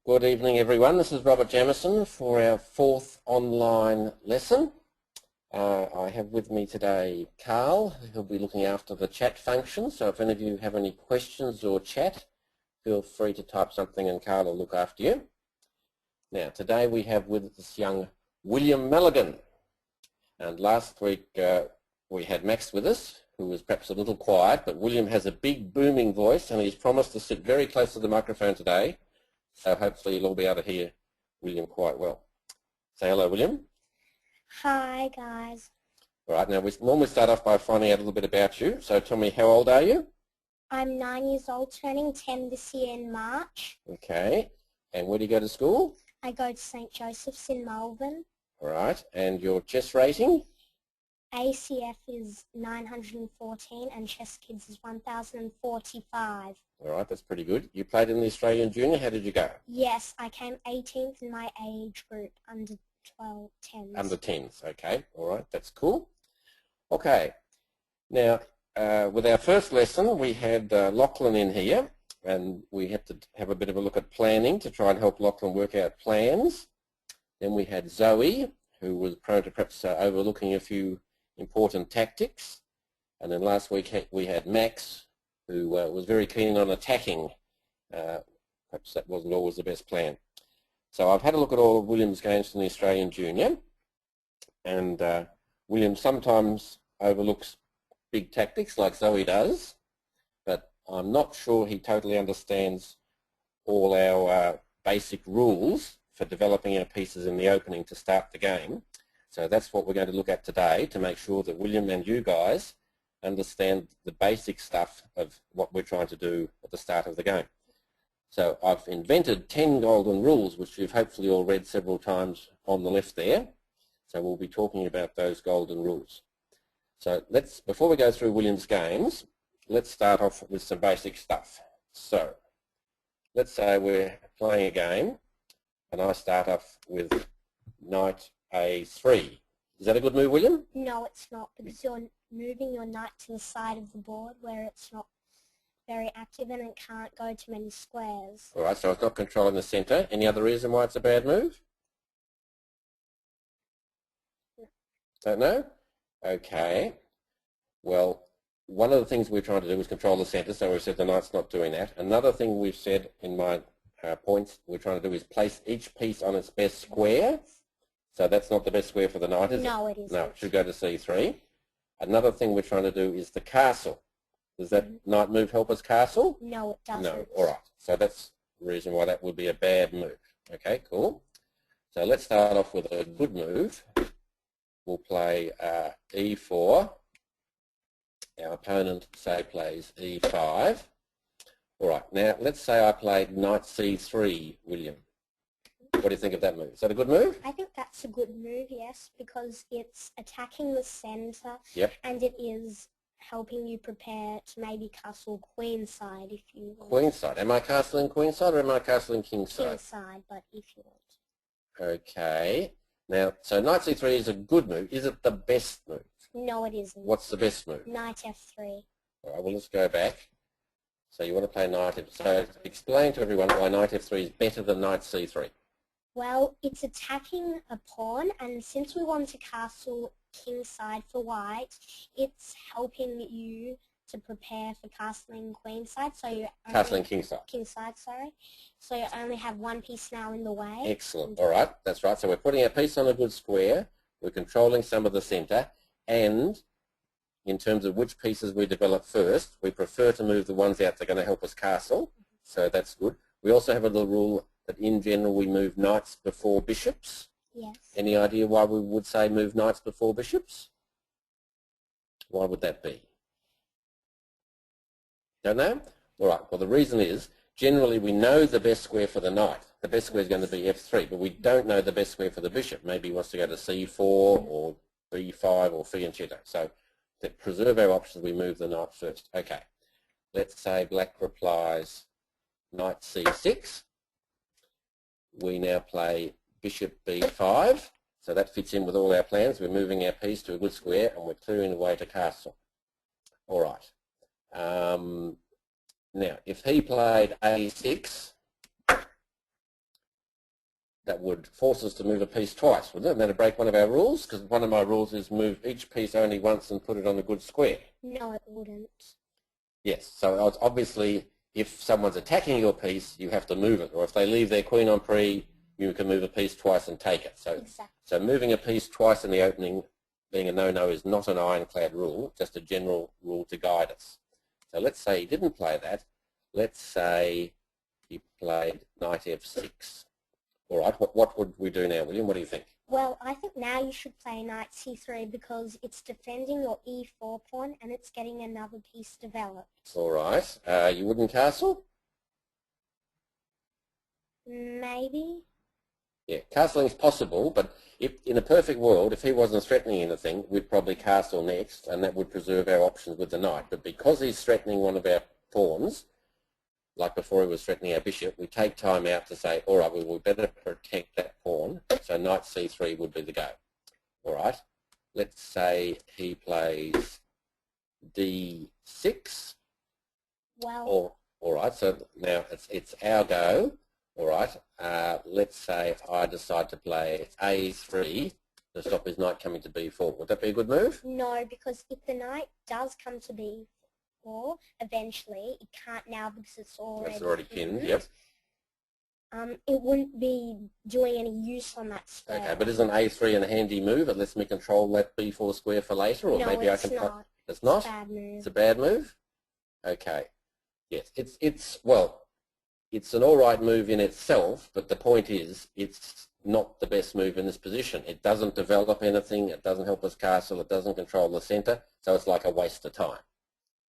Good evening, everyone. This is Robert Jamieson for our fourth online lesson. I have with me today Carl, who'll be looking after the chat function. So if any of you have any questions or chat, feel free to type something and Carl will look after you. Now, today we have with us young William Maligin. And last week we had Max with us, who was perhaps a little quiet, but William has a big booming voice and he's promised to sit very close to the microphone today. So hopefully you'll all be able to hear William quite well. Say hello, William. Hi, guys. All right, now we normally start off by finding out a little bit about you. So tell me, how old are you? I'm 9 years old, turning 10 this year in March. Okay, and where do you go to school? I go to St. Joseph's in Melbourne. All right, and your chess rating? ACF is 914 and Chess Kids is 1045. All right, that's pretty good. You played in the Australian Junior. How did you go? Yes, I came 18th in my age group, under 10s. Under 10s, okay. All right, that's cool. Okay, now with our first lesson we had Lachlan in here, and we had to have a bit of a look at planning to try and help Lachlan work out plans. Then we had Zoe, who was prone to perhaps overlooking a few important tactics. And then last week we had Max, who was very keen on attacking. Perhaps that wasn't always the best plan. So I've had a look at all of William's games from the Australian Junior, and William sometimes overlooks big tactics like Zoe does, but I'm not sure he totally understands all our basic rules for developing our pieces in the opening to start the game. So that's what we're going to look at today, to make sure that William and you guys understand the basic stuff of what we're trying to do at the start of the game. So I've invented 10 golden rules, which you've hopefully all read several times on the left there. So we'll be talking about those golden rules. So before we go through William's games, let's start off with some basic stuff. So let's say we're playing a game and I start off with knight a3. Is that a good move, William? No, it's not, because you're moving your knight to the side of the board where it's not very active and it can't go to many squares. All right, so it's not controlling the centre. Any other reason why it's a bad move? No. Don't know? Okay. Well, one of the things we're trying to do is control the centre, so we've said the knight's not doing that. Another thing we've said in my points we're trying to do is place each piece on its best square. So that's not the best square for the knight, is it? No, it isn't. No, it should go to c3. Another thing we're trying to do is the castle. Does that knight move help us castle? No, it doesn't. No, all right. So that's the reason why that would be a bad move. Okay, cool. So let's start off with a good move. We'll play e4. Our opponent, say, plays e5. All right, now let's say I played knight c3, William. What do you think of that move? Is that a good move? I think that's a good move, yes, because it's attacking the centre. Yep. And it is helping you prepare to maybe castle queenside if you want. Queenside. Am I castling queenside or am I castling kingside? Kingside, but if you want. Okay. Now, so knight c3 is a good move. Is it the best move? No, it isn't. What's the best move? Knight f3. All right, well, let's go back. So you want to play knight f3. So explain to everyone why knight f3 is better than knight c3. Well, it's attacking a pawn, and since we want to castle kingside for white, it's helping you to prepare for castling queenside. So you Castling kingside. Kingside, sorry. So you only have one piece now in the way. Excellent. All right, that's right. So we're putting a piece on a good square. We're controlling some of the centre, and in terms of which pieces we develop first, we prefer to move the ones out that are going to help us castle. So that's good. We also have a little rule that in general we move knights before bishops. Yes. Any idea why we would say move knights before bishops? Why would that be? Don't know? All right, well the reason is generally we know the best square for the knight. The best square is going to be f3, but we don't know the best square for the bishop. Maybe he wants to go to c4 or b5 or fianchetto. So to preserve our options, we move the knight first. Okay, let's say black replies knight c6. We now play bishop b5, so that fits in with all our plans. We're moving our piece to a good square and we're clearing the way to castle. All right. Now, if he played a6, that would force us to move a piece twice, wouldn't it? And that'd break one of our rules, because one of my rules is move each piece only once and put it on a good square. No, it wouldn't. Yes, so obviously if someone's attacking your piece, you have to move it. Or if they leave their queen on pre, you can move a piece twice and take it. So, exactly. So moving a piece twice in the opening, being a no-no, is not an ironclad rule, just a general rule to guide us. So let's say he didn't play that. Let's say he played knight f6. All right, what would we do now, William? What do you think? Well, I think now you should play knight c3 because it's defending your e4 pawn and it's getting another piece developed. All right. You wouldn't castle? Maybe. Yeah, castling's possible, but if in a perfect world, if he wasn't threatening anything, we'd probably castle next, and that would preserve our options with the knight. But because he's threatening one of our pawns, like before he was threatening our bishop, we take time out to say, all right, we will better protect that pawn, so knight c3 would be the go. All right, let's say he plays d6. Well, all right, so now it's our go. All right, let's say I decide to play a3 to stop his knight coming to b4. Would that be a good move? No, because if the knight does come to b4, eventually, it can't now because it's already pinned, yep. It wouldn't be doing any use on that square. Okay, but isn't a3 a handy move? It lets me control that b4 square for later, or no, maybe it's I can. Not. It's not. It's a bad move. It's a bad move. Okay. Yes, it's an all right move in itself, but the point is, it's not the best move in this position. It doesn't develop anything. It doesn't help us castle. It doesn't control the center, so it's like a waste of time.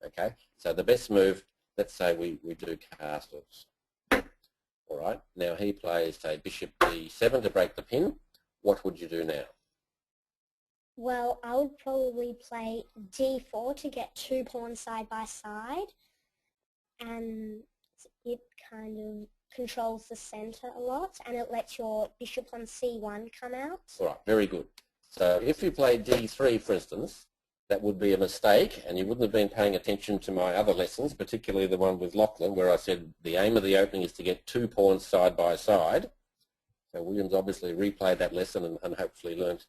Okay, so the best move, let's say we do castles. All right, now he plays, say, bishop d7 to break the pin. What would you do now? Well, I would probably play d4 to get two pawns side by side, and it kind of controls the center a lot, and it lets your bishop on c1 come out. All right, very good. So if you play d3, for instance, that would be a mistake, and you wouldn't have been paying attention to my other lessons, particularly the one with Lachlan, where I said the aim of the opening is to get two pawns side by side. So William's obviously replayed that lesson and hopefully learnt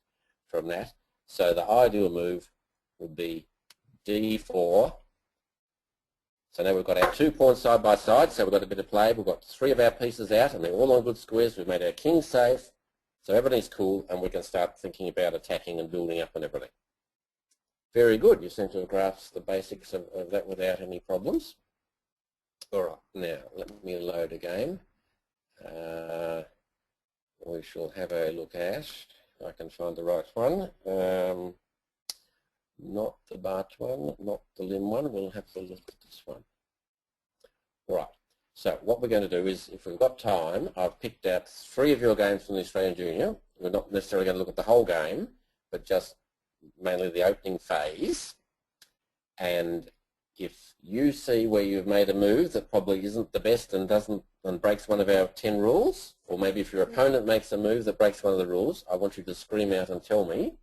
from that. So the ideal move would be d4. So now we've got our two pawns side by side, so we've got a bit of play. We've got three of our pieces out, and they're all on good squares. We've made our king safe, so everything's cool, and we can start thinking about attacking and building up and everything. Very good. You seem to have grasped the basics of that without any problems. All right, now let me load a game. We shall have a look at, if I can find the right one. Not the Bart one, not the Lim one. We'll have to look at this one. All right. So what we're going to do is, if we've got time, I've picked out three of your games from the Australian Junior. We're not necessarily going to look at the whole game, but just mainly the opening phase. And if you see where you've made a move that probably isn't the best and breaks one of our 10 rules, or maybe if your opponent makes a move that breaks one of the rules, I want you to scream out and tell me,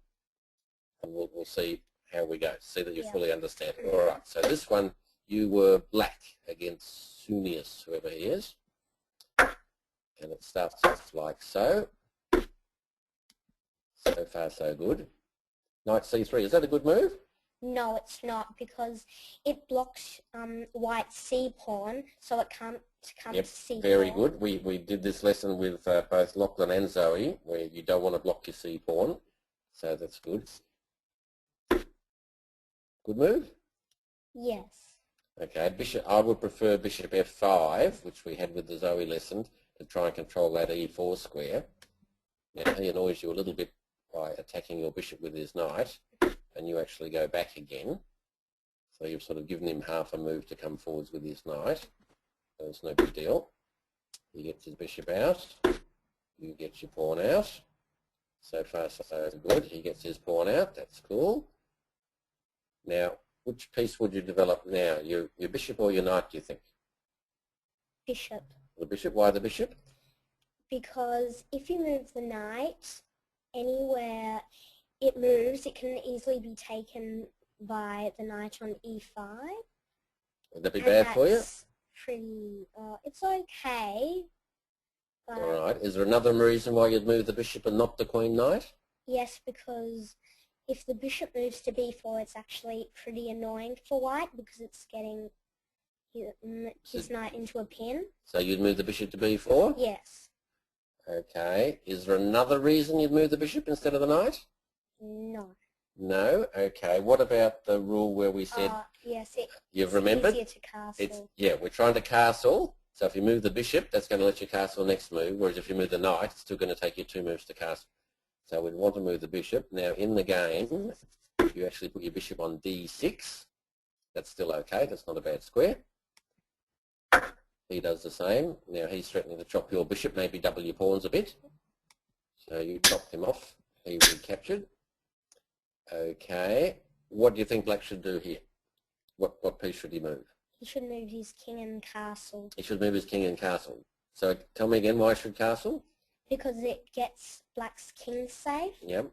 and we'll see how we go, see that you fully understand. All right, so this one, you were black against Sunius, whoever he is, and it starts off like so. So far, so good. Knight c3, is that a good move? No, it's not, because it blocks white's c pawn, so it can't come to c4. Very good. We did this lesson with both Lachlan and Zoe, where you don't want to block your c pawn, so that's good. Good move? Yes. Okay, bishop. I would prefer bishop f5, which we had with the Zoe lesson, to try and control that e4 square. Now he annoys you a little bit by attacking your bishop with his knight, and you actually go back again. So you've sort of given him half a move to come forwards with his knight. So it's no big deal. He gets his bishop out. You get your pawn out. So far, so good. He gets his pawn out. That's cool. Now, which piece would you develop now? Your bishop or your knight, do you think? Bishop. The bishop? Why the bishop? Because if you move the knight anywhere it moves, it can easily be taken by the knight on e5. Would that be bad for you? Pretty, it's okay, But All right. Is there another reason why you'd move the bishop and not the queen knight? yes, because if the bishop moves to b4, it's actually pretty annoying for white because it's getting his knight into a pin. So you'd move the bishop to b4? Yes. Okay. Is there another reason you'd move the bishop instead of the knight? No. No? Okay. What about the rule where we said... yes, you've remembered? It's easier to castle. Yeah, we're trying to castle. So if you move the bishop, that's going to let you castle next move, whereas if you move the knight, it's still going to take you 2 moves to castle. So we'd want to move the bishop. Now in the game, you actually put your bishop on d6. That's still okay. That's not a bad square. He does the same. Now he's threatening to chop your bishop, maybe double your pawns a bit. So you chopped him off. He recaptured. Okay. What do you think black should do here? What piece should he move? He should move his king and castle. He should move his king and castle. So tell me again, why should castle? Because it gets black's king safe. Yep.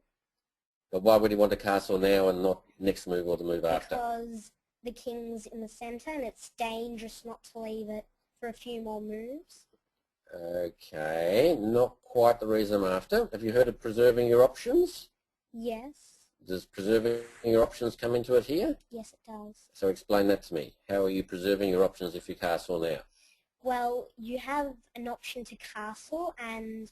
But why would he want to castle now and not next move or the move after? Because the king's in the centre and it's dangerous not to leave it for a few more moves. Okay, not quite the reason I'm after. Have you heard of preserving your options? Yes. Does preserving your options come into it here? Yes, it does. So explain that to me. How are you preserving your options if you castle now? Well, you have an option to castle and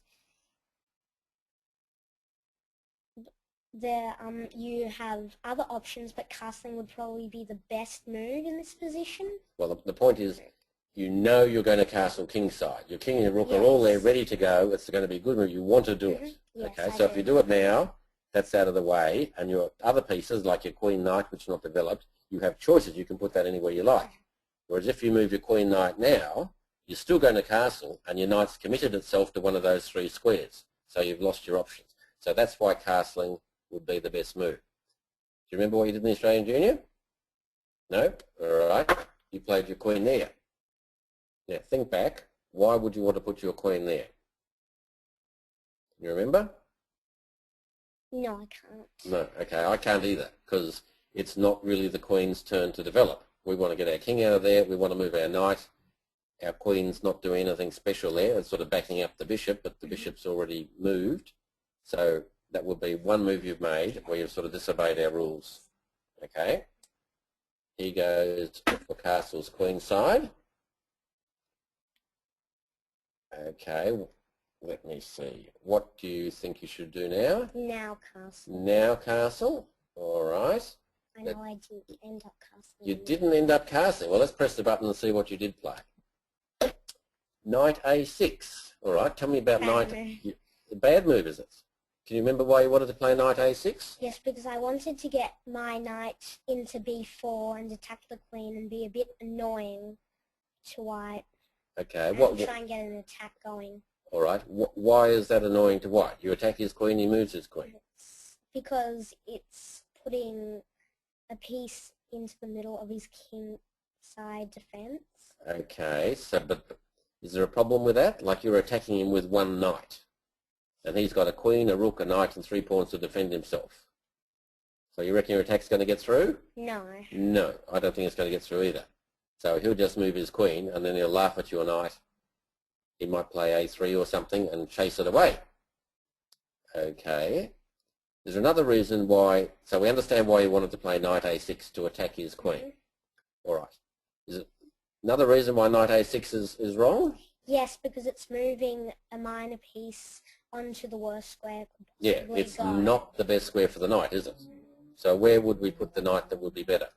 you have other options, but castling would probably be the best move in this position. Well, the point is, you know you're going to castle kingside. Your king and your rook are all there ready to go. It's going to be a good move. You want to do it. Yes, okay, so if you do it now, that's out of the way, and your other pieces, like your queen knight, which is not developed, you have choices. You can put that anywhere you like. Whereas if you move your queen knight now, you're still going to castle, and your knight's committed itself to one of those 3 squares. So you've lost your options. So that's why castling would be the best move. Do you remember what you did in the Australian Junior? No? All right. You played your queen there. Now think back. Why would you want to put your queen there? You remember? No, I can't. No. Okay, I can't either, because it's not really the queen's turn to develop. We want to get our king out of there. We want to move our knight. Our queen's not doing anything special there. It's sort of backing up the bishop, but the bishop's already moved. So that would be one move you've made where you've sort of disobeyed our rules. Okay. He goes for castle's queen side. Okay. Let me see. What do you think you should do now? Now castle. Now castle. All right. I know I didn't end up casting. You didn't end up casting. Well, let's press the button and see what you did play. Knight A6. All right. Tell me about Bad knight. move. Bad move, is it? Can you remember why you wanted to play knight A6? Yes, because I wanted to get my knight into b4 and attack the queen and be a bit annoying to white. Okay. And try and get an attack going. All right. Why is that annoying to white? You attack his queen, he moves his queen. It's because it's putting a piece into the middle of his king side defense. Okay. So, but is there a problem with that? Like you're attacking him with one knight, and he's got a queen, a rook, a knight, and 3 pawns to defend himself. So you reckon your attack's going to get through? No. No, I don't think it's going to get through either. So he'll just move his queen, and then he'll laugh at your knight. He might play A3 or something and chase it away. Okay. There's another reason why, so we understand why he wanted to play knight A6 to attack his queen. All right. Is it another reason why knight A6 is wrong? Yes, because it's moving a minor piece onto the worst square. Yeah, it's not the best square for the knight, is it? So where would we put the knight that would be better?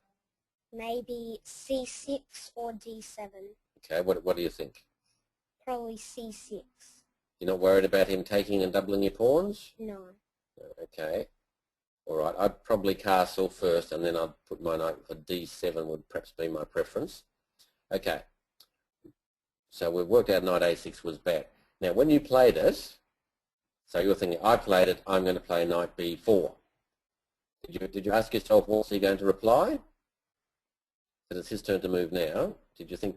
Maybe C6 or D7. Okay, what do you think? Probably C6. You're not worried about him taking and doubling your pawns? No. Okay. All right, I'd probably castle first, and then I'd put my knight for D7 would perhaps be my preference. Okay. So we've worked out knight A6 was bad. Now, when you played it, so you're thinking, I played it, I'm going to play knight B4. Did you ask yourself, what's he going to reply? That it's his turn to move now. Did you think?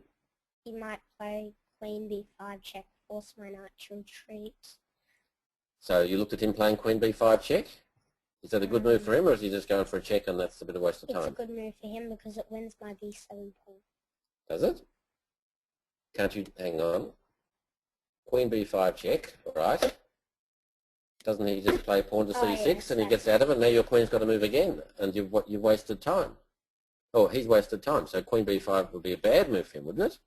He might play queen B5 check, force my knight to retreat. So you looked at him playing queen B5 check? Is that a good move for him, or is he just going for a check and that's a bit of a waste of time? It's a good move for him because it wins my B7 pawn. Does it? Can't you, hang on. queen b5 check, right? Doesn't he just play pawn to c6 yes, and he gets out of it, and now your queen's got to move again, and you've wasted time. Oh, he's wasted time, so queen b5 would be a bad move for him, wouldn't it?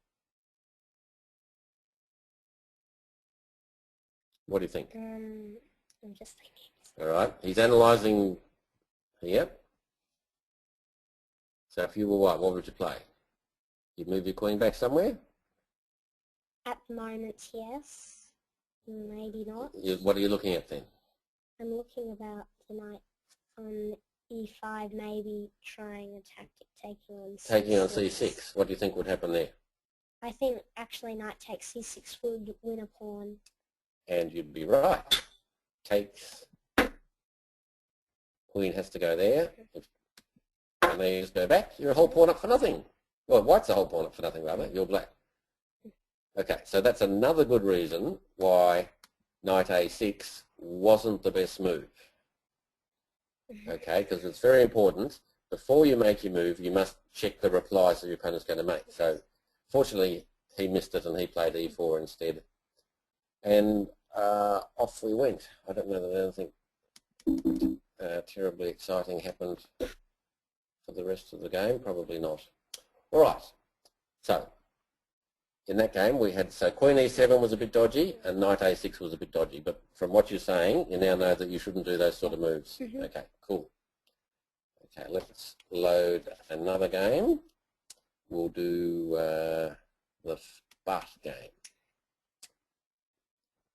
What do you think? I'm just thinking. All right, he's analysing here. So if you were white, what would you play? You'd move your queen back somewhere? At the moment, yes. Maybe not. What are you looking at then? I'm looking about the knight on e5, maybe trying a tactic taking on c6. Taking on c6. What do you think would happen there? I think actually knight takes c6 would win a pawn. And you'd be right. Takes. Queen has to go there. And then you just go back. You're a whole pawn up for nothing. Well, white's a whole pawn up for nothing, rather. You're black. Okay, so that's another good reason why knight a6 wasn't the best move. Okay, because it's very important. Before you make your move, you must check the replies that your opponent's going to make. So, fortunately, he missed it and he played e4 instead. And off we went. I don't know that anything terribly exciting happened for the rest of the game. Probably not. All right. So, in that game, we had, so queen e7 was a bit dodgy and knight a6 was a bit dodgy. But from what you're saying, you now know that you shouldn't do those sort of moves. Okay, cool. Okay, let's load another game. We'll do the Butt game.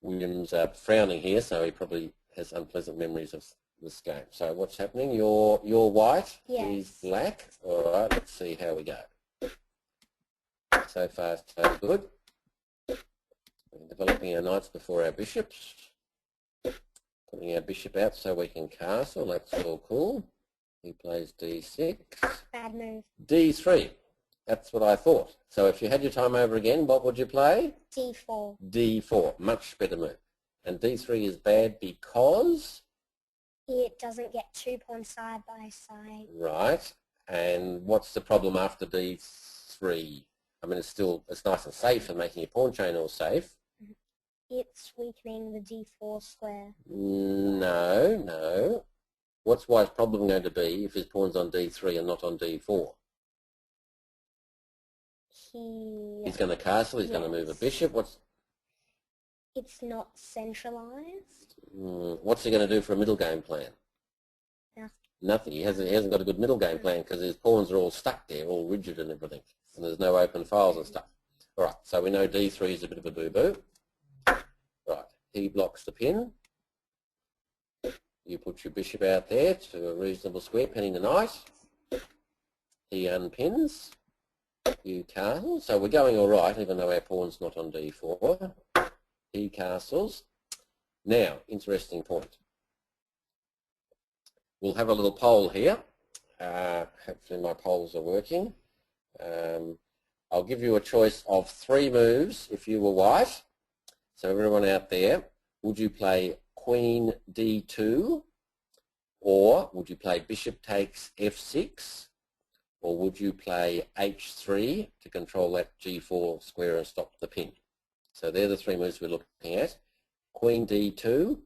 William's frowning here, so he probably has unpleasant memories of this game. So what's happening? You're white, yes. He's black. All right, let's see how we go. So far, so good. We're developing our knights before our bishops. Putting our bishop out so we can castle. That's all cool. He plays d6. Bad move. d3. That's what I thought. So if you had your time over again, what would you play? d4. d4. Much better move. And d3 is bad because? It doesn't get two pawns side by side. Right. And what's the problem after d3? I mean, it's nice and safe and making your pawn chain all safe. It's weakening the d4 square. No. What's White's problem going to be if his pawn's on d3 and not on d4? He's going to castle, he's going to move a bishop. It's not centralized. What's he going to do for a middle game plan? Nothing. He hasn't got a good middle game plan because his pawns are all stuck there, all rigid and everything. And there's no open files and stuff. All right, so we know d3 is a bit of a boo-boo. Right, he blocks the pin. You put your bishop out there to a reasonable square, pinning the knight. He unpins. You castle. So we're going all right, even though our pawn's not on d4. He castles. Now, interesting point. We'll have a little poll here. Hopefully my polls are working. I'll give you a choice of 3 moves if you were white. So everyone out there, would you play queen d2, or would you play bishop takes f6, or would you play h3 to control that g4 square and stop the pin? So they're the 3 moves we're looking at. Queen d2,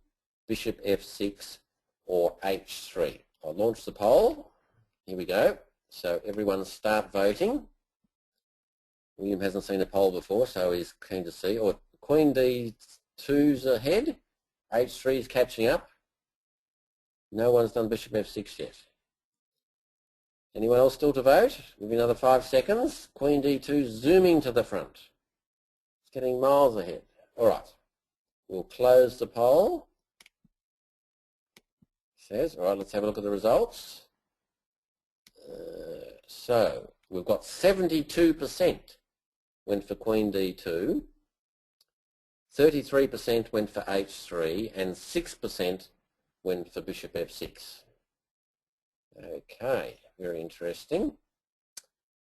bishop f6, or h3. I'll launch the poll. Here we go. So everyone start voting. William hasn't seen a poll before, so he's keen to see. Or queen d2's ahead. h3 is catching up. No one's done bishop f6 yet. Anyone else still to vote? Give me another 5 seconds. Queen d2 zooming to the front. It's getting miles ahead. All right. We'll close the poll. Says, all right, let's have a look at the results. So we've got 72% went for queen d2, 33% went for h3, and 6% went for bishop f6. Okay, very interesting.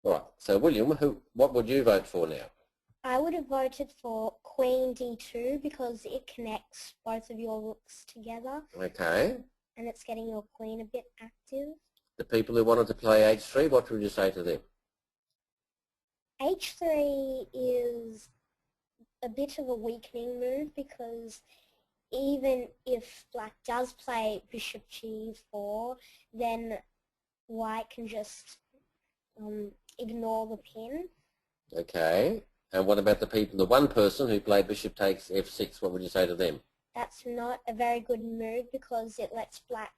All right, so William, what would you vote for now? I would have voted for queen d2 because it connects both of your rooks together. Okay. And it's getting your queen a bit active. The people who wanted to play h3, what would you say to them? h3 is a bit of a weakening move because even if black does play bishop g4, then white can just ignore the pin. Okay. And what about the one person who played bishop takes f6? What would you say to them? That's not a very good move because it lets black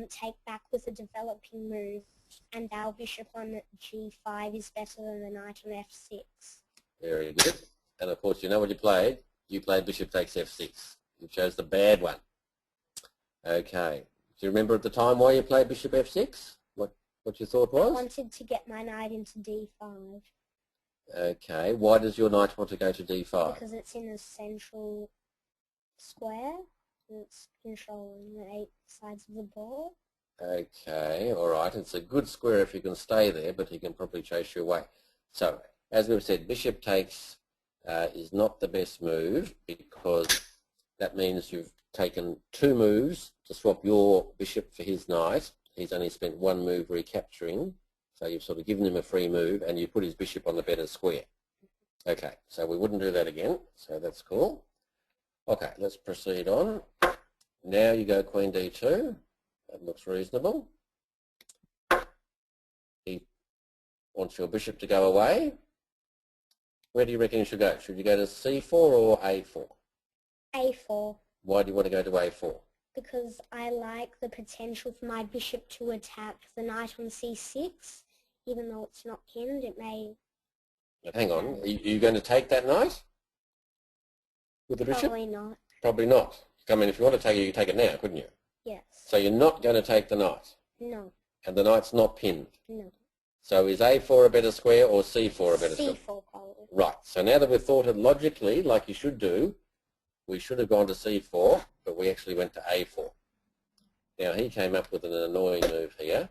take back with a developing move, and our bishop on g5 is better than the knight on f6. Very good. And of course, you know what you played? You played bishop takes f6. You chose the bad one. Okay. Do you remember at the time why you played bishop f6? What your thought was? I wanted to get my knight into d5. Okay. Why does your knight want to go to d5? Because it's in a central square. It's controlling the 8 sides of the board. Okay, all right. It's a good square if you can stay there, but he can probably chase you away. So, as we've said, bishop takes is not the best move because that means you've taken 2 moves to swap your bishop for his knight. He's only spent 1 move recapturing, so you've sort of given him a free move and you put his bishop on the better square. Okay, so we wouldn't do that again, so that's cool. Okay, let's proceed on. Now you go queen d2. That looks reasonable. He wants your bishop to go away. Where do you reckon you should go? Should you go to c4 or a4? a4. Why do you want to go to a4? Because I like the potential for my bishop to attack the knight on c6. Even though it's not pinned, it may... But hang on, are you going to take that knight? With the bishop? Probably not. Probably not. I mean, if you want to take it, you could take it now, couldn't you? Yes. So you're not going to take the knight? No. And the knight's not pinned? No. So is a4 a better square or c4 a better square? c4 probably. Right. So now that we've thought it logically, like you should do, we should have gone to c4, but we actually went to a4. Now he came up with an annoying move here,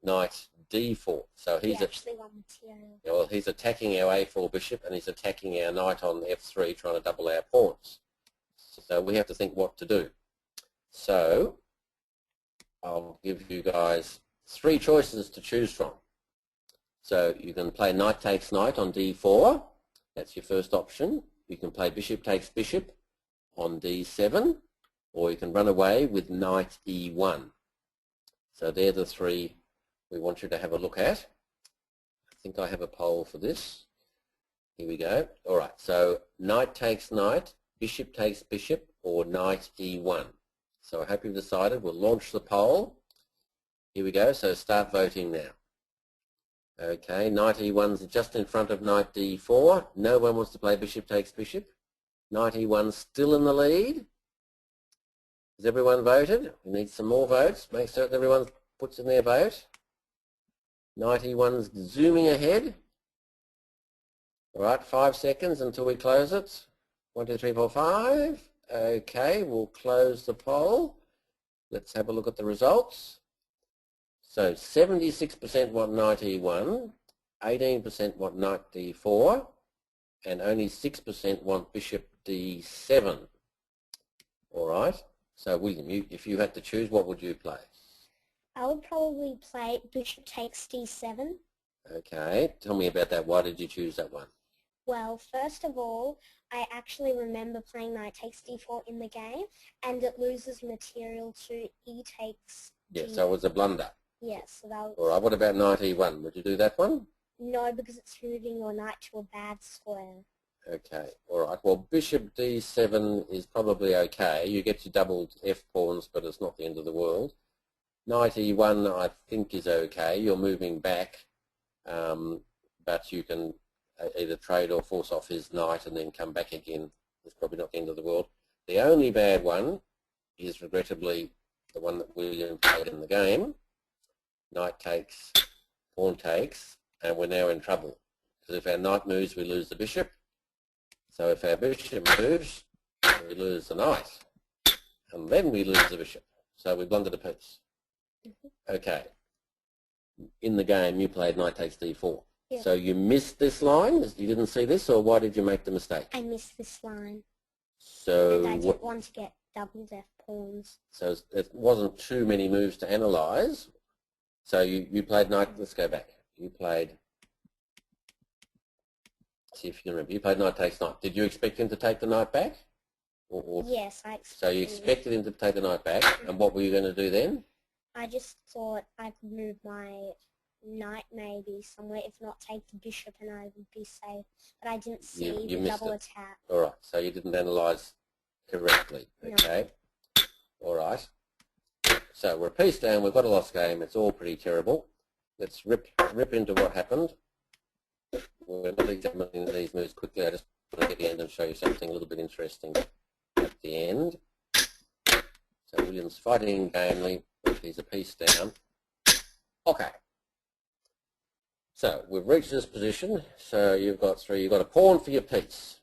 knight d4. So he's actually won material. Well, he's attacking our a4 bishop and he's attacking our knight on f3, trying to double our pawns. So we have to think what to do. So I'll give you guys 3 choices to choose from. So you can play knight takes knight on d4. That's your first option. You can play bishop takes bishop on d7, or you can run away with knight e1. So they're the 3 we want you to have a look at. I think I have a poll for this. Here we go. All right, so knight takes knight, bishop takes bishop, or knight e1. So I hope you've decided. We'll launch the poll. Here we go, so start voting now. Okay, knight e1's just in front of knight d4. No one wants to play bishop takes bishop. Knight e1's still in the lead. Has everyone voted? We need some more votes. Make certain everyone puts in their vote. Knight e1's zooming ahead. All right, 5 seconds until we close it. 1, 2, 3, 4, 5. Okay, we'll close the poll. Let's have a look at the results. So 76% want knight e1, 18% want knight d4, and only 6% want bishop d7. All right. So William, if you had to choose, what would you play? I would probably play bishop takes d7. Okay. Tell me about that. Why did you choose that one? Well, first of all, I actually remember playing knight takes d4 in the game, and it loses material to e takes d. Yeah, so it was a blunder. Yes, so that was... All right, what about knight e1? Would you do that one? No, because it's moving your knight to a bad square. Okay, all right. Well, bishop d7 is probably okay. You get your doubled f-pawns, but it's not the end of the world. Knight e1, I think, is okay. You're moving back, but you can either trade or force off his knight and then come back again. It's probably not the end of the world. The only bad one is, regrettably, the one that William played in the game. Knight takes, pawn takes, and we're now in trouble. Because if our knight moves, we lose the bishop. So if our bishop moves, we lose the knight. And then we lose the bishop. So we blundered a piece. Okay. In the game, you played knight takes d4. Yeah. So you missed this line? You didn't see this, or why did you make the mistake? I missed this line. So and I didn't want to get doubled f-pawns. So it wasn't too many moves to analyse. So you played knight, let's go back. You played See if you can remember. You played knight takes knight. Did you expect him to take the knight back? Yes, I expected. So you expected him to take the knight back, and what were you going to do then? I just thought I could move my knight maybe somewhere, if not take the bishop, and I would be safe. But I didn't see the double attack. All right, so you didn't analyse correctly. Okay. No. All right. So we're a piece down. We've got a lost game. It's all pretty terrible. Let's rip into what happened. We're not examining these moves quickly. I just want to get the end and show you something a little bit interesting at the end. So William's fighting gamely. He's a piece down. Okay. So we've reached this position. So you've got three. You've got a pawn for your piece.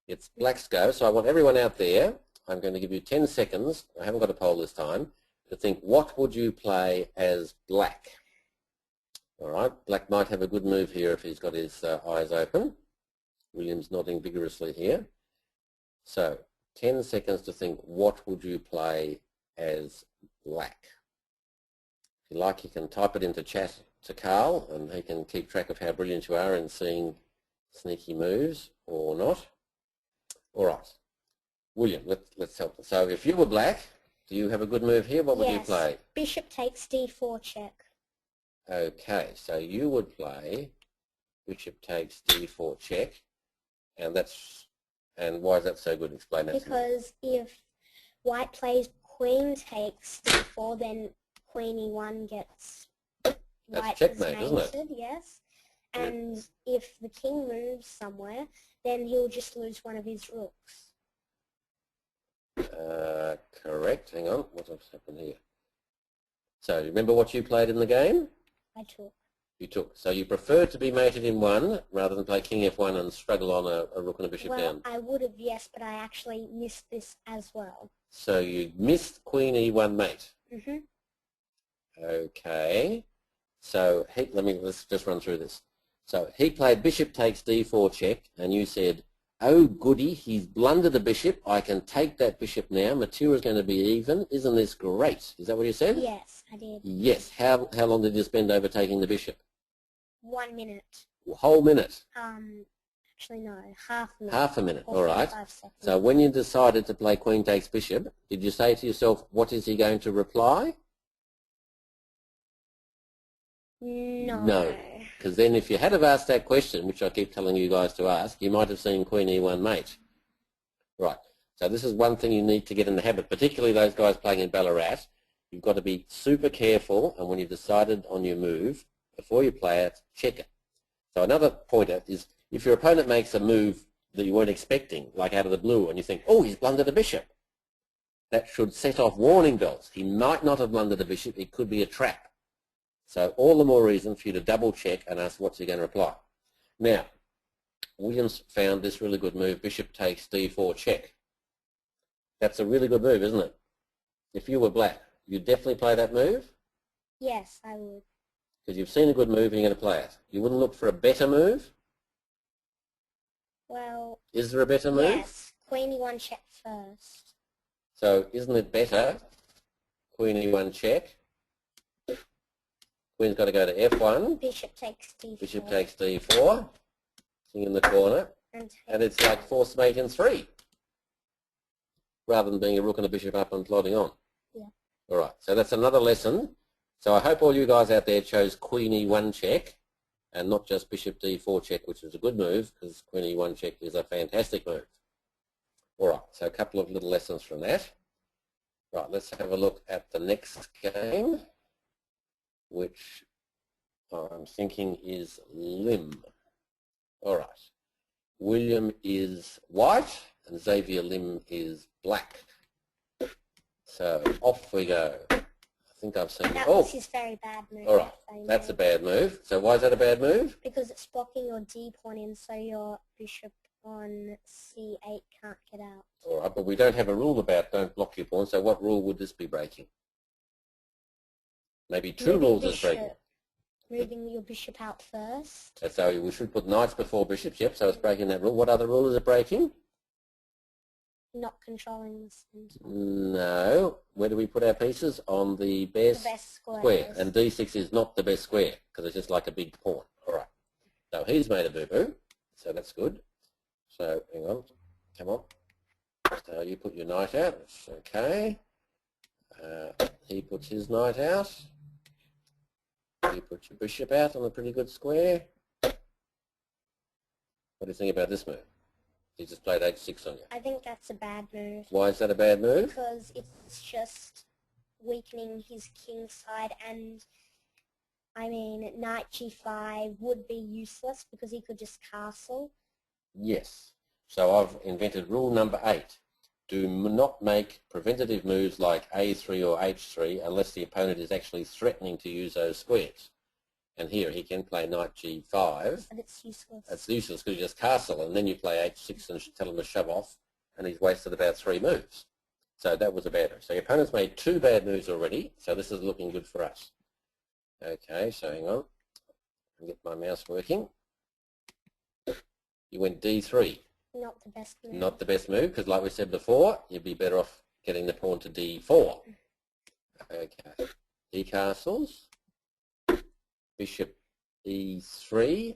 It's black's go. So I want everyone out there. I'm going to give you 10 seconds. I haven't got a poll this time. To think, what would you play as black? All right. Black might have a good move here if he's got his eyes open. William's nodding vigorously here. So 10 seconds to think, what would you play as black? If you like, you can type it into chat to Carl, and he can keep track of how brilliant you are in seeing sneaky moves or not. All right. William, let's help. So if you were black, do you have a good move here? What would you play? Bishop takes d4 check. Okay, so you would play bishop takes d4 check, and why is that so good? Explain that to me. Because if white plays queen takes d4, then queen e1 gets That's checkmate, isn't it? Yes. And if the king moves somewhere, then he'll just lose one of his rooks. Correct. Hang on. What's happened here? So remember what you played in the game? I took. You took. So you prefer to be mated in one rather than play king f1 and struggle on a rook and a bishop down? Well, I would have, yes, but I actually missed this as well. So you missed queen e1 mate? Mm-hmm. Okay. So let's just run through this. So he played bishop takes d4 check, and you said, oh goody, he's blundered a bishop. I can take that bishop now. Material's going to be even. Isn't this great? Is that what you said? Yes, I did. Yes. How long did you spend overtaking the bishop? 1 minute. A whole minute? Actually no, half a minute. Half a minute, all right. 45 seconds. So when you decided to play queen takes bishop, did you say to yourself, what is he going to reply? No. No. Because then if you had have asked that question, which I keep telling you guys to ask, you might have seen queen e1 mate. Right. So this is one thing you need to get in the habit, particularly those guys playing in Ballarat. You've got to be super careful, and when you've decided on your move, before you play it, check it. So another pointer is if your opponent makes a move that you weren't expecting, like out of the blue, and you think, oh, he's blundered a bishop, that should set off warning bells. He might not have blundered a bishop. It could be a trap. So all the more reason for you to double check and ask what's he going to reply. Now, Williams found this really good move, bishop takes d4 check. That's a really good move, isn't it? If you were black, you'd definitely play that move? Yes, I would. Because you've seen a good move and you're going to play it. You wouldn't look for a better move? Well... Is there a better move? Yes, queen e1 check first. So isn't it better, queen e1 check? Queen's got to go to f1. Bishop takes d4. Bishop takes d4. King in the corner. And it's like force mate in 3. Rather than being a rook and a bishop up and plodding on. Yeah. All right. So that's another lesson. So I hope all you guys out there chose queen e1 check and not just bishop d4 check, which is a good move because queen e1 check is a fantastic move. All right. So a couple of little lessons from that. Right. Let's have a look at the next game, which I'm thinking is Lim. All right. William is white and Xavier Lim is black. So off we go. I think I've seen... That was his very bad move. All right. That's a bad move. So why is that a bad move? Because it's blocking your d pawn in, so your bishop on c8 can't get out. All right, but we don't have a rule about don't block your pawn, so what rule would this be breaking? Maybe two rules is breaking. Moving your bishop out first. So we should put knights before bishops, yep, so it's breaking that rule. What other rule is it breaking? Not controlling the center. No. Where do we put our pieces? On the best square. And d6 is not the best square, because it's just like a big pawn. All right. So he's made a boo-boo. So that's good. So hang on, come on. So you put your knight out. That's okay. He puts his knight out. You put your bishop out on a pretty good square. What do you think about this move? He just played h6 on you. I think that's a bad move. Why is that a bad move? Because it's just weakening his king side, and I mean, knight g5 would be useless because he could just castle. Yes. So I've invented rule number 8. Do not make preventative moves like a3 or h3 unless the opponent is actually threatening to use those squares. And here he can play knight g5. But it's useless. It's useless because you just castle, and then you play h6 and tell him to shove off, and he's wasted about 3 moves. So that was a bad move. So your opponent's made 2 bad moves already, so this is looking good for us. Okay, so hang on. I'll get my mouse working. You went d3. Not the best move. Not the best move, because like we said before, you'd be better off getting the pawn to d4. Okay. He castles. Bishop e3. Is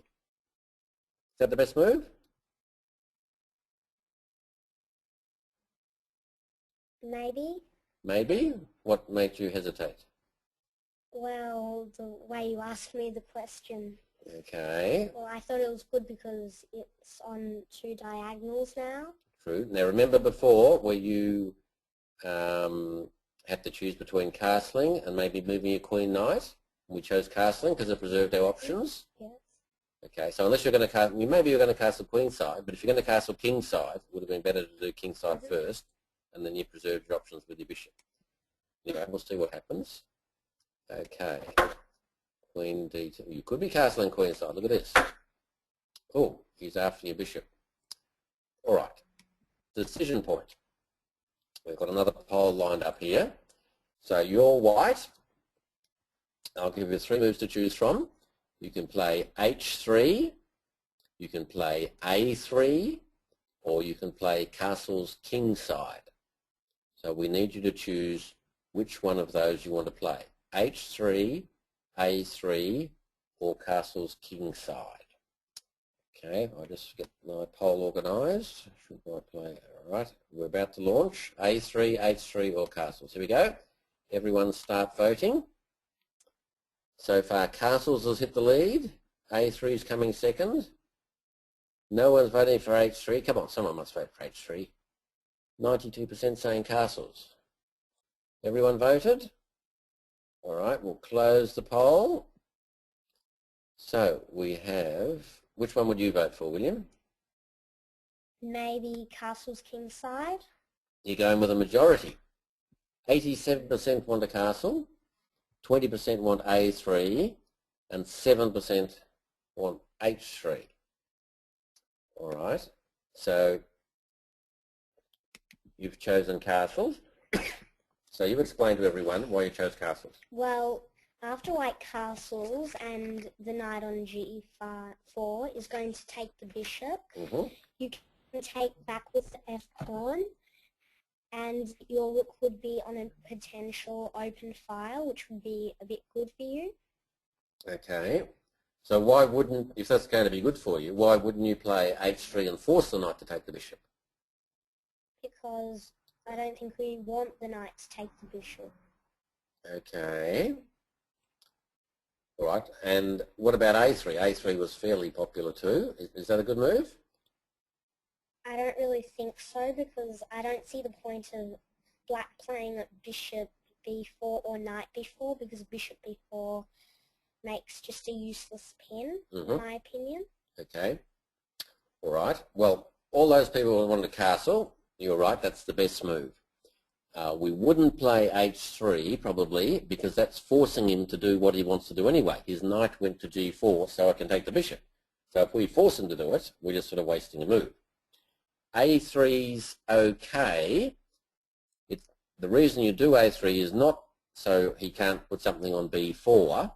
that the best move? Maybe. Maybe? What made you hesitate? Well, the way you asked me the question. Okay. Well, I thought it was good because it's on 2 diagonals now. True. Now remember before where you had to choose between castling and maybe moving your queen knight? We chose castling because it preserved our options. Yes. Okay, so unless you're going to cast, maybe you're going to castle queen side, but if you're going to castle king side, it would have been better to do king side first, and then you preserved your options with your bishop. Anyway, we'll see what happens. Okay, queen d2. You could be castling queen side. Look at this. Oh, he's after your bishop. All right, decision point. We've got another pole lined up here. So you're white. I'll give you 3 moves to choose from. You can play h3, you can play a3, or you can play castles king side. So we need you to choose which one of those you want to play. h3, a3, or castles king side. Okay, I'll just get my poll organised. Should I play? All right, we're about to launch. a3, h3, or castles. Here we go. Everyone start voting. So far, castles has hit the lead. A3 is coming second. No one's voting for h3. Come on, someone must vote for h3. 92% saying castles. Everyone voted? All right, we'll close the poll. So we have, which one would you vote for, William? Maybe castles king side. You're going with a majority. 87% want a castle. 20% want a3, and 7% want h3. All right, so you've chosen castles. So you've explained to everyone why you chose castles. Well, after white castles and the knight on g4 is going to take the bishop, you can take back with the f-pawn, and your rook would be on a potential open file, which would be a bit good for you. Okay. So why wouldn't, if that's going to be good for you, why wouldn't you play h3 and force the knight to take the bishop? Because I don't think we want the knight to take the bishop. Okay. All right. And what about a3? a3 was fairly popular too. Is that a good move? I don't really think so, because I don't see the point of black playing bishop b4 or knight b4, because bishop b4 makes just a useless pin, in my opinion. Okay. All right. Well, all those people who want a castle, you're right, that's the best move. We wouldn't play h3 probably, because that's forcing him to do what he wants to do anyway. His knight went to g4, so I can take the bishop. So if we force him to do it, we're just sort of wasting a move. a3's okay. The reason you do a3 is not so he can't put something on b4,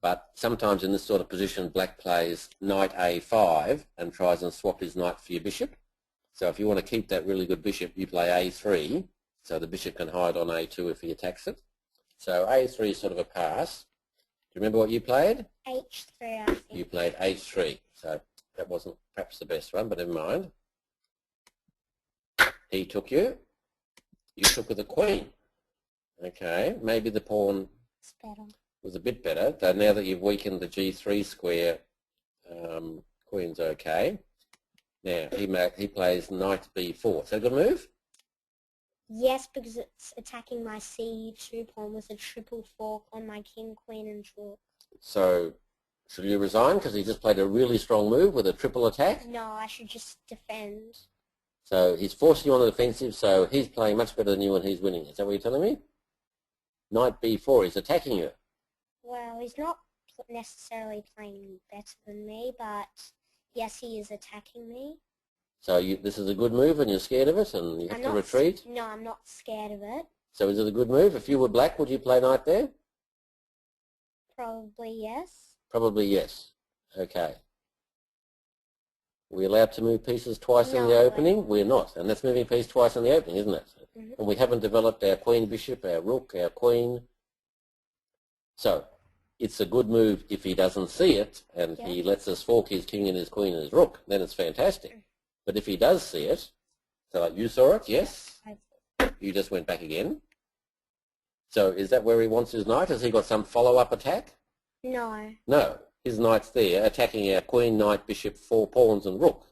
but sometimes in this sort of position black plays knight a5 and tries and swap his knight for your bishop. So if you want to keep that really good bishop, you play a3, so the bishop can hide on a2 if he attacks it. So a3 is sort of a pass. Do you remember what you played? h3, I think. You played h3. So That wasn't perhaps the best one, but never mind. He took you. You took with the queen. Okay, maybe the pawn It's better. was a bit better. Though now that you've weakened the G3 square, queen's okay. Now he plays knight B4. Is that a good move? Yes, because it's attacking my C2 pawn with a triple fork on my king, queen, and rook. So should you resign because he just played a really strong move with a triple attack? No, I should just defend. So he's forcing you on the defensive, so he's playing much better than you and he's winning. Is that what you're telling me? Knight B4, he's attacking you. Well, he's not necessarily playing better than me, but yes, he is attacking me. So this is a good move and you're scared of it and you have to retreat? No, I'm not scared of it. So is it a good move? If you were black, would you play knight there? Probably yes. Probably yes. Okay. Are we allowed to move pieces twice in the opening? We're not. And that's moving piece twice in the opening, isn't it? Mm-hmm. And we haven't developed our queen bishop, our rook, our queen. So it's a good move if he doesn't see it and he lets us fork his king and his queen and his rook. Then it's fantastic. But if he does see it, so like you saw it, yes? You just went back again. So is that where he wants his knight? Has he got some follow-up attack? No. No. His knight's there attacking our queen, knight, bishop, 4 pawns and rook.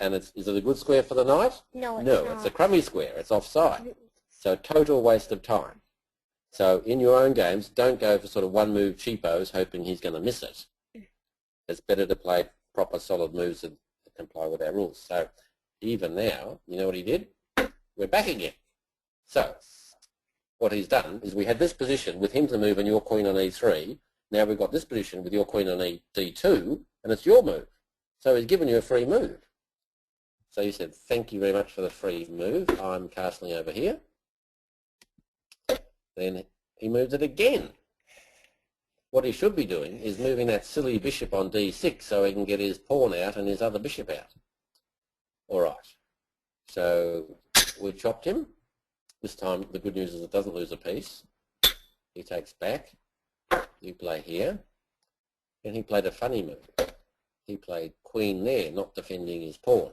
And is it a good square for the knight? No, it's a crummy square. It's offside. So total waste of time. So in your own games, don't go for sort of one-move cheapos hoping he's going to miss it. It's better to play proper solid moves that comply with our rules. So even now, you know what he did? We're back again. So what he's done is we had this position with him to move and your queen on E3. Now we've got this position with your queen on D2, and it's your move. So he's given you a free move. So you said, thank you very much for the free move. I'm castling over here. Then he moved it again. What he should be doing is moving that silly bishop on D6 so he can get his pawn out and his other bishop out. All right. So we chopped him. This time the good news is it doesn't lose a piece. He takes back. You play here. And he played a funny move. He played queen there, not defending his pawn.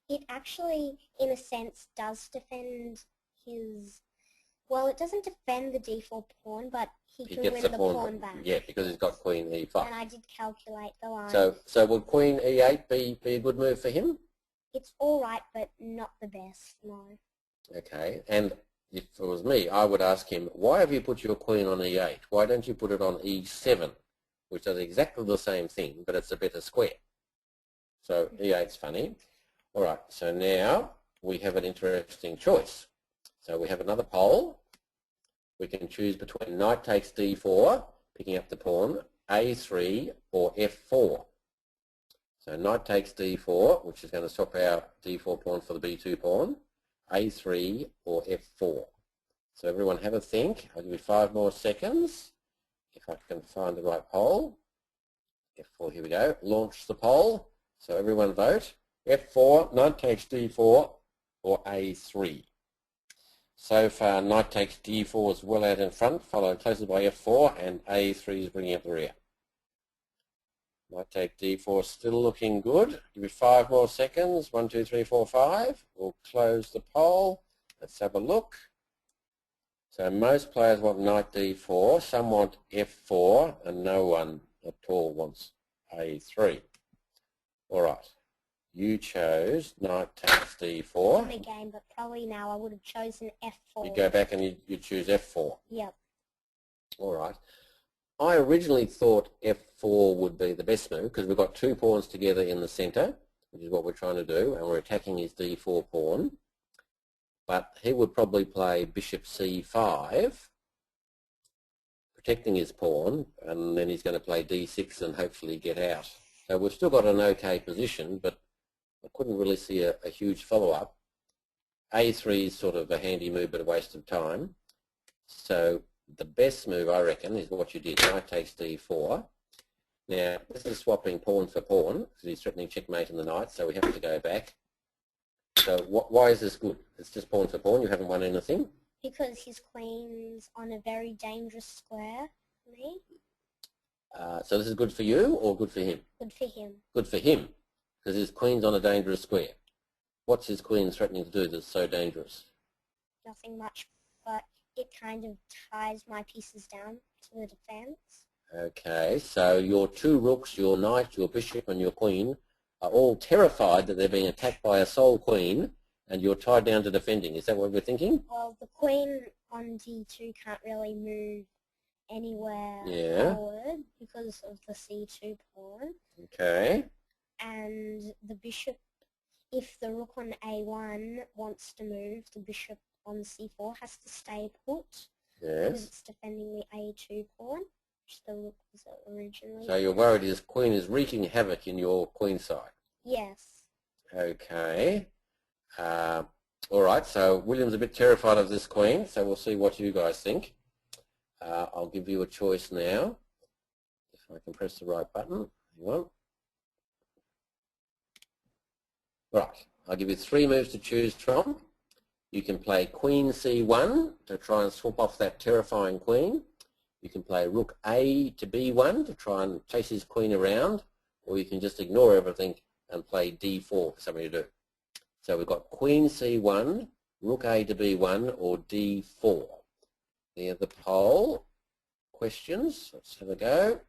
It actually, in a sense, does defend his... Well, it doesn't defend the d4 pawn, but he can win the pawn back. Yeah, because he's got queen e5. And I did calculate the line. So would queen e8 be a good move for him? It's all right, but not the best, no. Okay, and if it was me, I would ask him, why have you put your queen on e8? Why don't you put it on e7, which does exactly the same thing, but it's a better square? So e8's funny. All right, so now we have an interesting choice. So we have another pole. We can choose between knight takes d4, picking up the pawn, a3 or f4. So knight takes d4, which is going to swap our d4 pawn for the b2 pawn, a3 or f4. So everyone have a think. I'll give you 5 more seconds if I can find the right poll. F4, here we go. Launch the poll. So everyone vote. F4, knight takes d4 or a3. So far, knight takes d4 is well out in front, followed closely by f4, and a3 is bringing up the rear. Knight take d4 still looking good. Give you 5 more seconds. 1, 2, 3, 4, 5. We'll close the poll. Let's have a look. So most players want knight d4, some want f4, and no one at all wants a3. All right. You chose knight takes d4. In the game, but probably now I would have chosen f4. You go back and you choose f4. Yep. All right. I originally thought f4 would be the best move because we've got 2 pawns together in the centre, which is what we're trying to do, and we're attacking his d4 pawn. But he would probably play bishop c5, protecting his pawn, and then he's going to play d6 and hopefully get out. So we've still got an okay position, but I couldn't really see a huge follow-up. A3 is sort of a handy move but a waste of time. So the best move, I reckon, is what you did. Knight takes d4. Now, this is swapping pawn for pawn because he's threatening checkmate in the knight, so we have to go back. So why is this good? It's just pawn for pawn. You haven't won anything. Because his queen's on a very dangerous square for me. So this is good for you or good for him? Good for him. Good for him, because his queen's on a dangerous square. What's his queen threatening to do that's so dangerous? Nothing much, but it kind of ties my pieces down to the defense. Okay, so your two rooks, your knight, your bishop, and your queen are all terrified that they're being attacked by a sole queen, and you're tied down to defending. Is that what we're thinking? Well, the queen on d2 can't really move anywhere forward because of the c2 pawn. Okay. And the bishop, if the rook on a1 wants to move, the bishop on c4 has to stay put. Yes. Because it's defending the a2 pawn, which the rook was originally. So you're worried his queen is wreaking havoc in your queen side? Yes. Okay. All right, so William's a bit terrified of this queen, so we'll see what you guys think. I'll give you a choice now. If I can press the right button. Hang on. Right, I'll give you 3 moves to choose from. You can play Queen C1 to try and swap off that terrifying queen. You can play Rook A to B1 to try and chase his queen around, or you can just ignore everything and play D4 for something to do. So we've got Queen C1, Rook A to B1, or D4. There the poll. Questions? Let's have a go.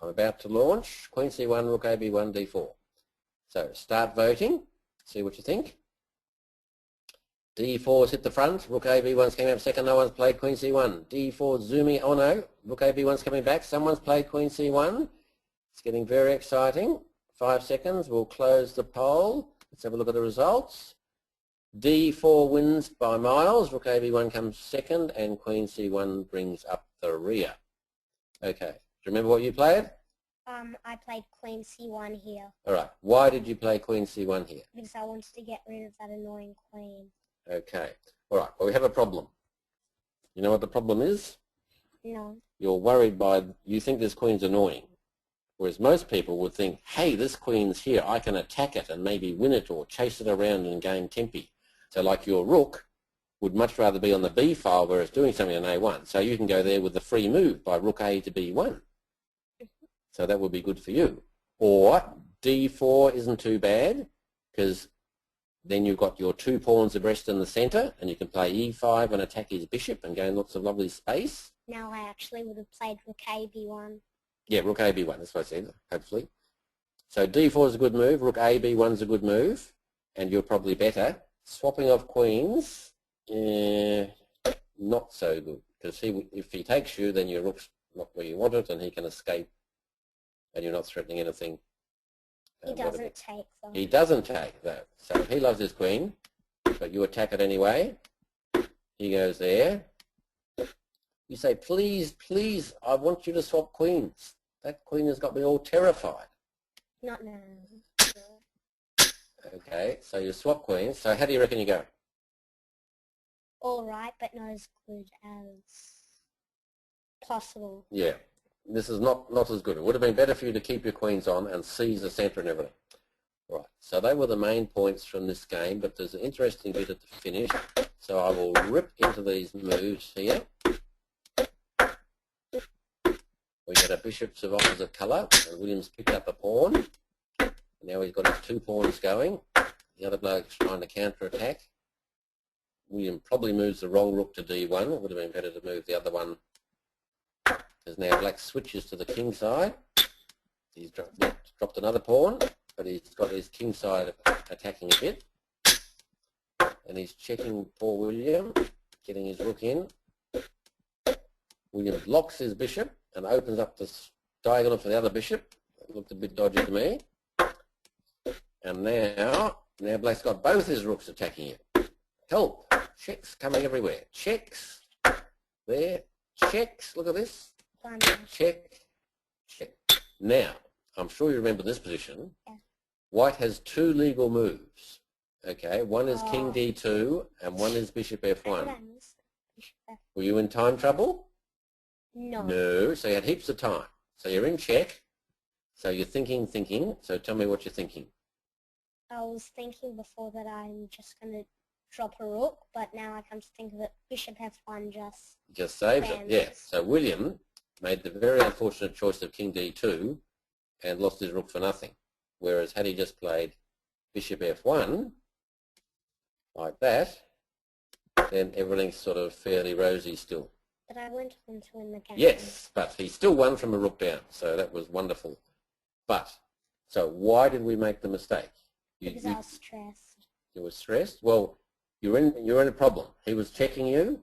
I'm about to launch. Queen C1, Rook A, B1, D4. So start voting. See what you think. D4's hit the front. Rook A, B1's came up second. No one's played Queen C1. D4's zooming. Oh no. Rook A, B1's coming back. Someone's played Queen C1. It's getting very exciting. 5 seconds. We'll close the poll. Let's have a look at the results. D4 wins by miles. Rook A, B1 comes second, and Queen C1 brings up the rear. Okay. Do you remember what you played? I played Queen C1 here. All right. Why did you play Queen C1 here? Because I wanted to get rid of that annoying queen. Okay. All right. Well, we have a problem. You know what the problem is? No. You're worried you think this queen's annoying. Whereas most people would think, hey, this queen's here. I can attack it and maybe win it or chase it around and gain tempi. So like your rook would much rather be on the B file where it's doing something on A1. So you can go there with the free move by Rook A to B1. So that would be good for you. Or D4 isn't too bad because then you've got your 2 pawns abreast in the centre and you can play E5 and attack his bishop and gain lots of lovely space. Now I actually would have played Rook A, B1. Yeah, Rook A, B1, that's what I said, hopefully. So D4 is a good move, Rook A, B1 is a good move, and you're probably better. Swapping off queens, not so good, because if he takes you, then your rook's not where you want it, and he can escape, and you're not threatening anything. He doesn't take them. He doesn't take that. So he loves his queen, but you attack it anyway. He goes there. You say, please, please, I want you to swap queens. That queen has got me all terrified. Not now. Okay, so you swap queens. So how do you reckon you go? All right, but not as good as possible. Yeah, this is not as good. It would have been better for you to keep your queens on and seize the centre and everything. Right, so they were the main points from this game, but there's an interesting bit at the finish. So I will rip into these moves here. We get a bishops of opposite colour, and William's picked up a pawn. Now he's got his 2 pawns going. The other bloke's trying to counter-attack. William probably moves the wrong rook to D1. It would have been better to move the other one. Because now black switches to the king side. He's dropped another pawn, but he's got his king side attacking a bit. And he's checking poor William, getting his rook in. William blocks his bishop and opens up this diagonal for the other bishop. It looked a bit dodgy to me. And now black's got both his rooks attacking him. Help! Checks coming everywhere. Checks. There. Checks. Look at this. Check. Check. Now, I'm sure you remember this position. Yeah. White has 2 legal moves. Okay, one is King D2 and one is Bishop F1. Were you in time trouble? No. No, so you had heaps of time. So you're in check. So you're thinking. So tell me what you're thinking. I was thinking before that I'm just going to drop a rook, but now I come to think of it, Bishop F1 just saves it, yeah. So William made the very unfortunate choice of king d2 and lost his rook for nothing. Whereas had he just played bishop f1, like that, then everything's sort of fairly rosy still. But I went on to win the game. Yes, but he still won from a rook down, so that was wonderful. But, so why did we make the mistake? Because I was stressed. You were stressed? Well, you're in a problem. He was checking you.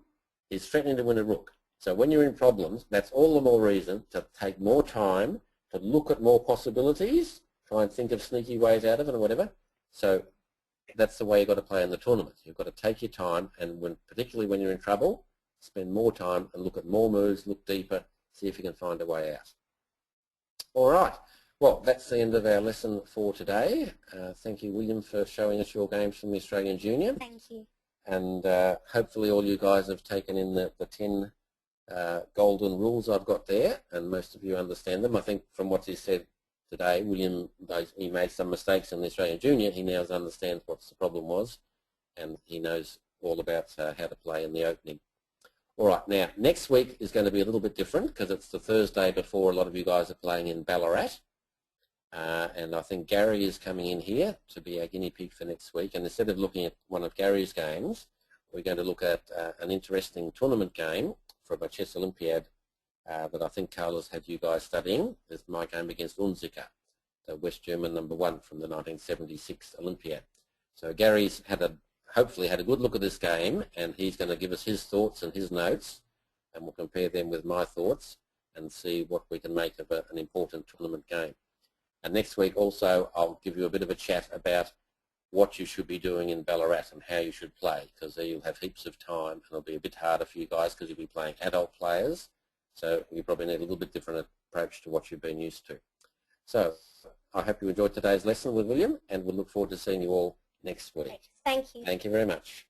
He's threatening to win a rook. So when you're in problems, that's all the more reason to take more time, to look at more possibilities, try and think of sneaky ways out of it or whatever. So that's the way you've got to play in the tournament. You've got to take your time, and particularly when you're in trouble, spend more time and look at more moves, look deeper, see if you can find a way out. All right. Well, that's the end of our lesson for today. Thank you, William, for showing us your games from the Australian Junior. Thank you. And hopefully all you guys have taken in the 10 golden rules I've got there, and most of you understand them. I think from what he said today, William, he made some mistakes in the Australian Junior. He now understands what the problem was, and he knows all about how to play in the opening. All right, now, next week is going to be a little bit different because it's the Thursday before a lot of you guys are playing in Ballarat. And I think Gary is coming in here to be our guinea pig for next week. And instead of looking at one of Gary's games, we're going to look at an interesting tournament game from a chess Olympiad that I think Carla's had you guys studying. It's my game against Unzicker, the West German #1 from the 1976 Olympiad. So Gary's hopefully had a good look at this game, and he's going to give us his thoughts and his notes, and we'll compare them with my thoughts and see what we can make of an important tournament game. And next week also I'll give you a bit of a chat about what you should be doing in Ballarat and how you should play, because there you'll have heaps of time, and it'll be a bit harder for you guys because you'll be playing adult players, so you probably need a little bit different approach to what you've been used to. So I hope you enjoyed today's lesson with William, and we'll look forward to seeing you all next week. Thank you. Thank you very much.